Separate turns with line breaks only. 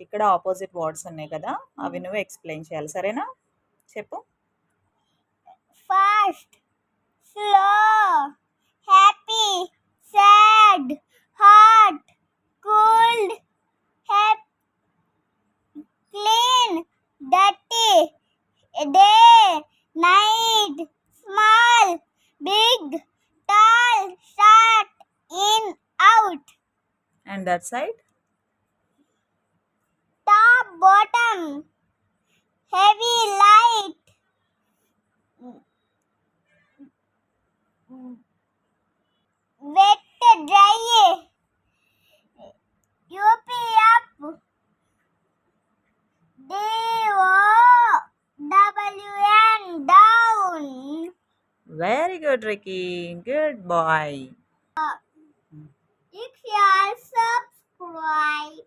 ఇక్కడ opposite words ఉన్నాయి కదా, అవి నువ్వు ఎక్స్ప్లెయిన్ చేయాలి, సరేనా? చెప్పు.
Fast, slow, happy, sad, hot, cold, clean, dirty, day, night, small, big, tall, short, in, out.
And that side?
Top, bottom, heavy, light, wet, dry, up, down, down.
Very good, Ricky. Good boy.
If you are subscribe